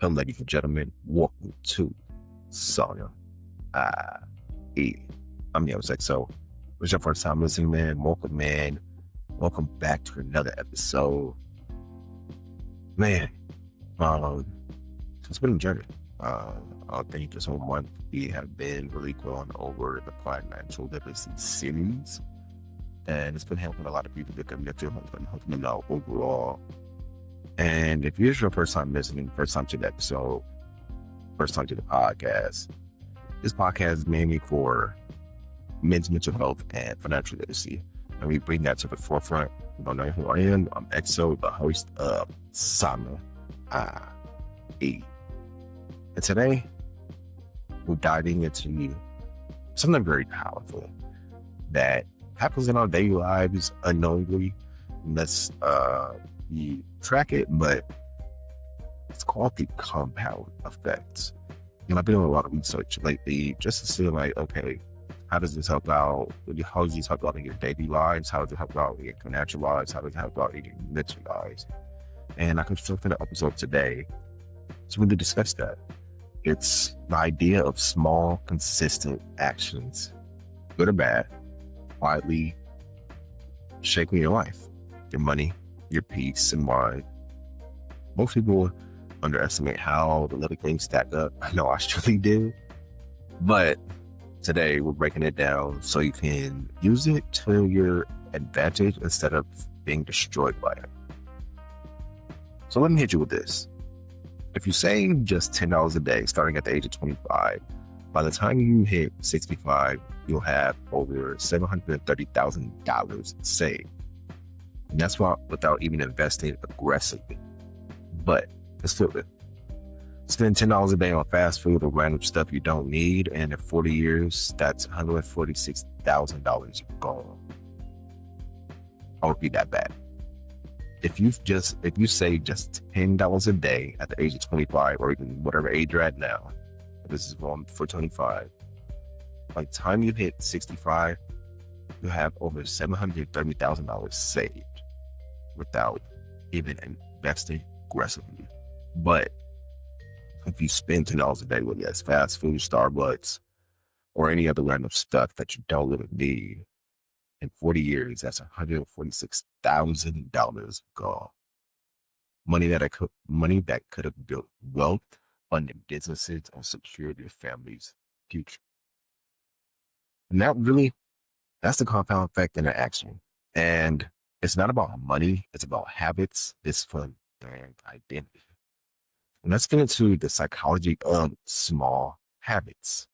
Hello, ladies and gentlemen. Welcome to Saga E. I'm Yo's XO. It's your first time listening, man. Welcome, man. Welcome back to another episode. Man, um, it's been a journey. I think this whole month we have been really going over the financial literacy series, and it's been helping a lot of people to connect to helping them out overall. And if it's your first time listening, first time to the episode, first time to the podcast, this podcast is mainly for men's mental health and financial literacy. And we bring that to the forefront. You don't know who I am. I'm EXO, the host of Sama E. And today, we're diving into something very powerful that happens in our daily lives unknowingly. Let's we track it, but it's called the compound effect. I've been doing a lot of research lately just to see, like, okay, how does this help out? How does this help out in your daily lives? How does it help out in your financial lives? How does it help out in your mental lives? And I can still for the episode today to really discuss that. It's the idea of small, consistent actions, good or bad, quietly shaping your life, your money, your peace and mind. Most people underestimate how the little things stack up. I know I surely do. But today we're breaking it down so you can use it to your advantage instead of being destroyed by it. So let me hit you with this. If you save just $10 a day starting at the age of 25, by the time you hit 65, you'll have over $730,000 saved. And that's without even investing aggressively. But let's flip it. Spend $10 a day on fast food or random stuff you don't need, and in 40 years, that's $146,000 gone. I'll repeat that back. If you save just $10 a day at the age of 25, or even whatever age you're at now, this is one for 25. By the time you hit 65, you have over $730,000 saved without even investing aggressively. But if you spend $10 a day, whether that's fast food, Starbucks, or any other random stuff that you don't really need, in 40 years, that's $146,000 gone. Money that could have built wealth, funded businesses, or secured your family's future. And that's the compound effect in action. And it's not about money, it's about habits, discipline, and identity. And let's get into the psychology of small habits.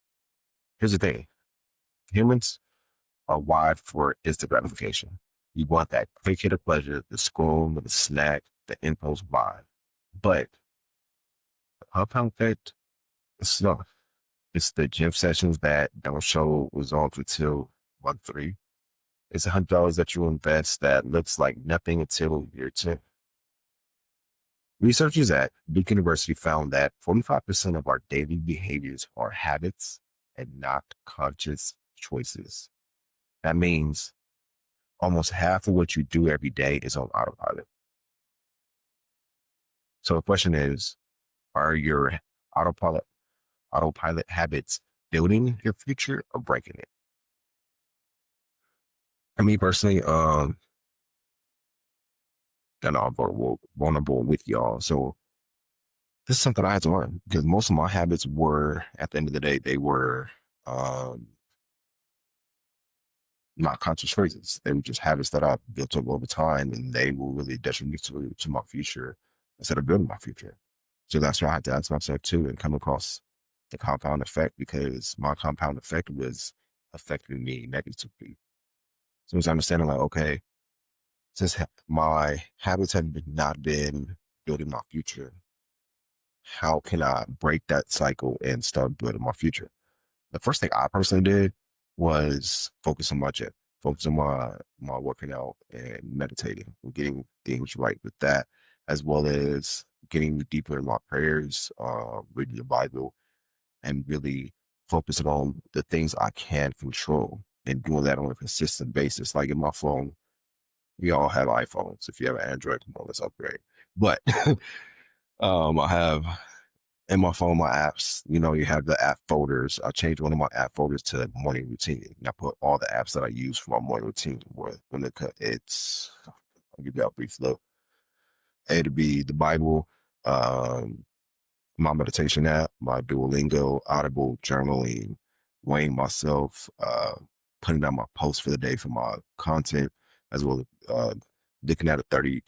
Here's the thing. Humans are wired for instant gratification. You want that quick hit of pleasure, the scroll, the snack, the impulse buy. But the compound effect is slow. It's the gym sessions that don't show results until month 3. It's $100 that you invest that looks like nothing until year 10. Researchers at Duke University found that 45% of our daily behaviors are habits and not conscious choices. That means almost half of what you do every day is on autopilot. So the question is, are your autopilot habits building your future or breaking it? I mean, personally, and I'm vulnerable with y'all. So this is something I had to learn because most of my habits were, at the end of the day, they were not conscious choices. They were just habits that I built up over time, and they were really detrimental to my future instead of building my future. So that's why I had to ask myself too and come across the compound effect, because my compound effect was affecting me negatively. So it's understanding like, okay, since my habits have not been building my future, how can I break that cycle and start building my future? The first thing I personally did was focus on my gym, focus on my working out and meditating, and getting things right with that, as well as getting deeper in my prayers, reading the Bible, and really focusing on the things I can control and doing that on a consistent basis. Like in my phone, we all have iPhones. If you have an Android, come on, let's upgrade. But I have in my phone, my apps, you have the app folders. I changed one of my app folders to morning routine. And I put all the apps that I use for my morning routine. When I'll give you a brief look. It'd be the Bible, um, my meditation app, my Duolingo, Audible, journaling, weighing myself, putting down my posts for the day for my content, as well as looking at a 30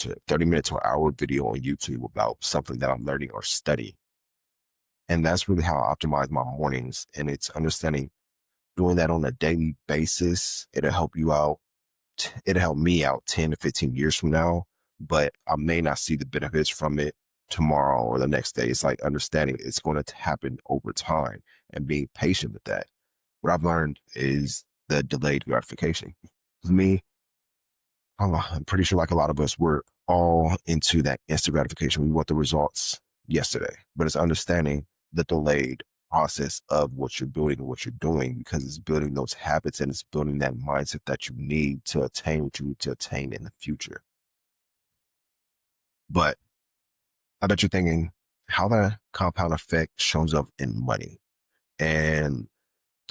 minute to an hour video on YouTube about something that I'm learning or studying. And that's really how I optimize my mornings. And it's understanding doing that on a daily basis. It'll help you out. It'll help me out 10 to 15 years from now, but I may not see the benefits from it tomorrow or the next day. It's like understanding it's going to happen over time and being patient with that. What I've learned is the delayed gratification. For me, I'm pretty sure like a lot of us, we're all into that instant gratification. We want the results yesterday, but it's understanding the delayed process of what you're building and what you're doing, because it's building those habits and it's building that mindset that you need to attain what you need to attain in the future. But I bet you're thinking how the compound effect shows up in money. And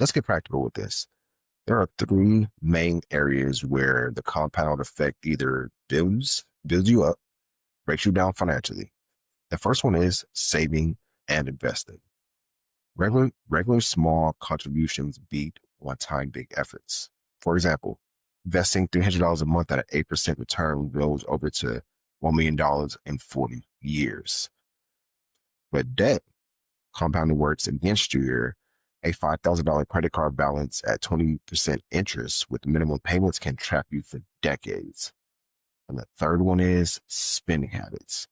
let's get practical with this. There are three main areas where the compound effect either builds you up, breaks you down financially. The first one is saving and investing. Regular small contributions beat one-time big efforts. For example, investing $300 a month at an 8% return grows over to $1 million in 40 years. But debt compounding works against you here. A $5,000 credit card balance at 20% interest with minimum payments can trap you for decades. And the third one is spending habits.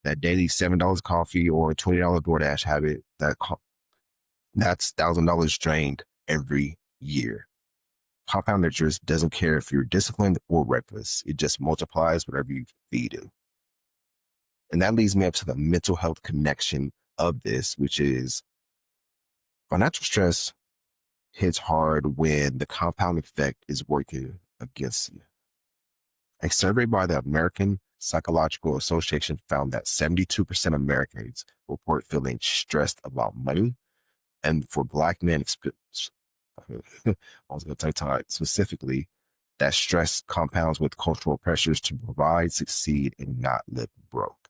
That daily $7 coffee or $20 DoorDash habit, that's $1,000 drained every year. Compound interest doesn't care if you're disciplined or reckless. It just multiplies whatever you feed it. And that leads me up to the mental health connection of this, which is financial stress hits hard when the compound effect is working against you. A survey by the American Psychological Association found that 72% of Americans report feeling stressed about money. And for Black men, I was going to take time specifically, that stress compounds with cultural pressures to provide, succeed, and not live broke.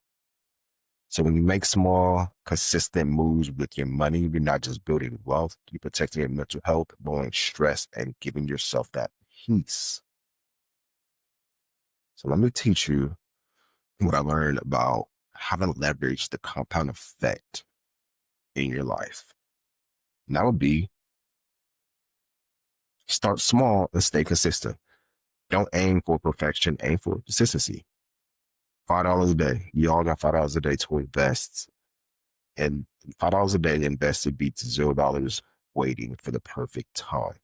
So when you make small, consistent moves with your money, you're not just building wealth, you're protecting your mental health, lowering stress, and giving yourself that peace. So let me teach you what I learned about how to leverage the compound effect in your life. And that would be start small and stay consistent. Don't aim for perfection, aim for consistency. $5 a day. You all got $5 a day to invest. And $5 a day invested beats $0 waiting for the perfect time.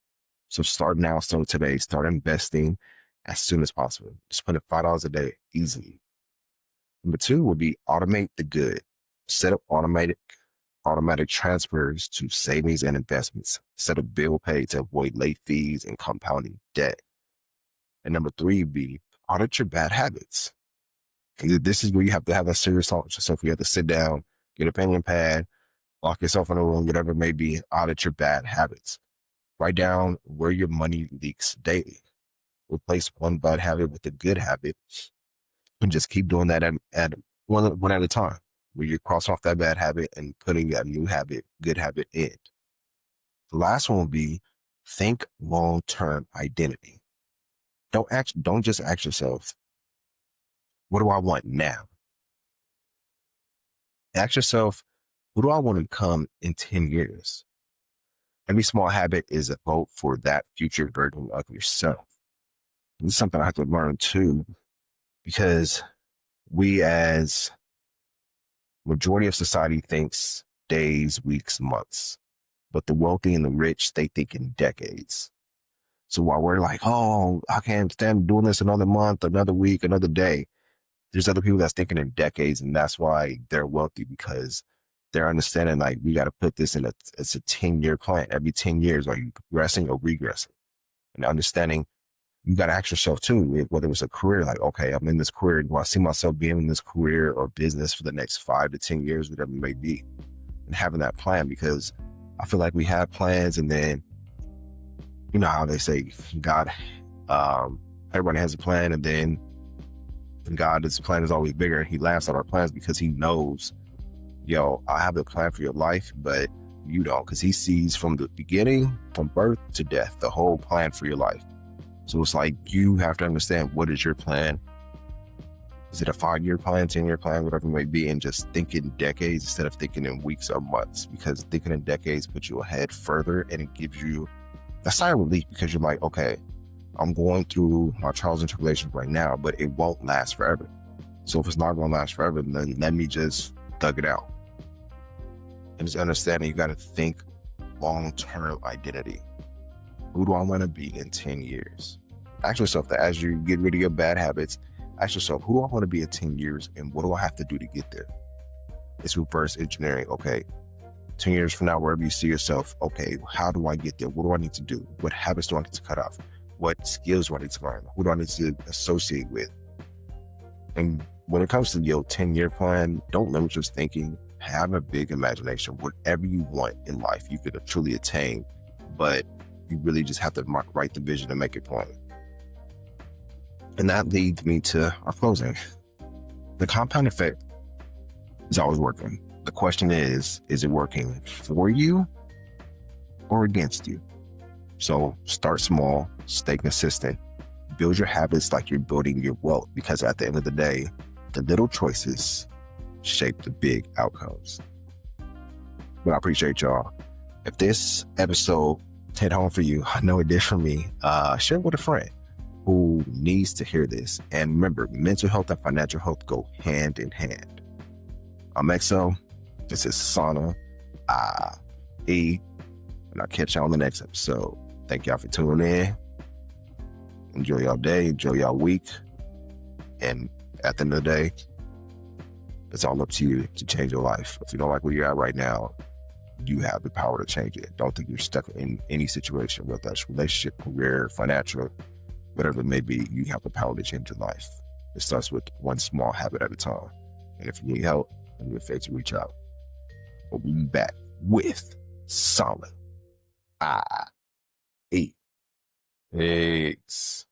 So start now, start today, start investing as soon as possible. Just put in $5 a day easily. Number two would be automate the good. Set up automatic transfers to savings and investments. Set up bill pay to avoid late fees and compounding debt. And number three would be audit your bad habits. And this is where you have to have a serious talk with yourself. You have to sit down, get a pen and pad, lock yourself in a room, whatever it may be, audit your bad habits. Write down where your money leaks daily. Replace one bad habit with a good habit and just keep doing that at one at a time, where you cross off that bad habit and putting that new habit, good habit in. The last one will be think long-term identity. Don't just ask yourself, what do I want now? Ask yourself, who do I want to become in 10 years? Every small habit is a vote for that future version of yourself. This is something I have to learn too, because we as majority of society thinks days, weeks, months, but the wealthy and the rich, they think in decades. So while we're like, oh, I can't stand doing this another month, another week, another day, there's other people that's thinking in decades, and that's why they're wealthy, because they're understanding like we got to put this in it's a 10-year plan. Every 10 years, are you progressing or regressing? And understanding you got to ask yourself too, whether it's a career, like, okay, I'm in this career. Do I see myself being in this career or business for the next 5 to 10 years, whatever it may be? and having that plan, because I feel like we have plans, and then, you know how they say God, everybody has a plan, and then God's plan is always bigger, and he laughs at our plans because he knows, yo, I have a plan for your life, but you don't, because he sees from the beginning, from birth to death, the whole plan for your life. So it's like, you have to understand, what is your plan? Is it a 5-year plan, 10-year plan, whatever it may be, and just think in decades instead of thinking in weeks or months, because thinking in decades puts you ahead further, and it gives you a sigh of relief, because you're like, okay, I'm going through my trials and tribulations right now, but it won't last forever. So if it's not going to last forever, then let me just thug it out. And just understanding, you got to think long-term identity. Who do I want to be in 10 years? Ask yourself that as you get rid of your bad habits. Ask yourself, who do I want to be in 10 years, and what do I have to do to get there? It's reverse engineering. Okay, 10 years from now, wherever you see yourself, okay, how do I get there? What do I need to do? What habits do I need to cut off? What skills do I need to learn? Who do I need to associate with? And when it comes to your 10-year plan, don't limit your thinking. Have a big imagination. Whatever you want in life, you could truly attain, but you really just have to write the vision and make it plain. And that leads me to our closing. The compound effect is always working. The question is it working for you or against you? So start small, stay consistent, build your habits like you're building your wealth, because at the end of the day, the little choices shape the big outcomes. But I appreciate y'all. If this episode hit home for you, I know it did for me, share it with a friend who needs to hear this. And remember, mental health and financial health go hand in hand. I'm XO. This is Sana E. And I'll catch y'all on the next episode. Thank y'all for tuning in. Enjoy y'all day, enjoy y'all week. And at the end of the day, it's all up to you to change your life. If you don't like where you're at right now, you have the power to change it. Don't think you're stuck in any situation, whether that's relationship, career, financial, whatever it may be. You have the power to change your life. It starts with one small habit at a time. And if you need help, don't be afraid to reach out. We'll be back with Solid I-E. Thanks.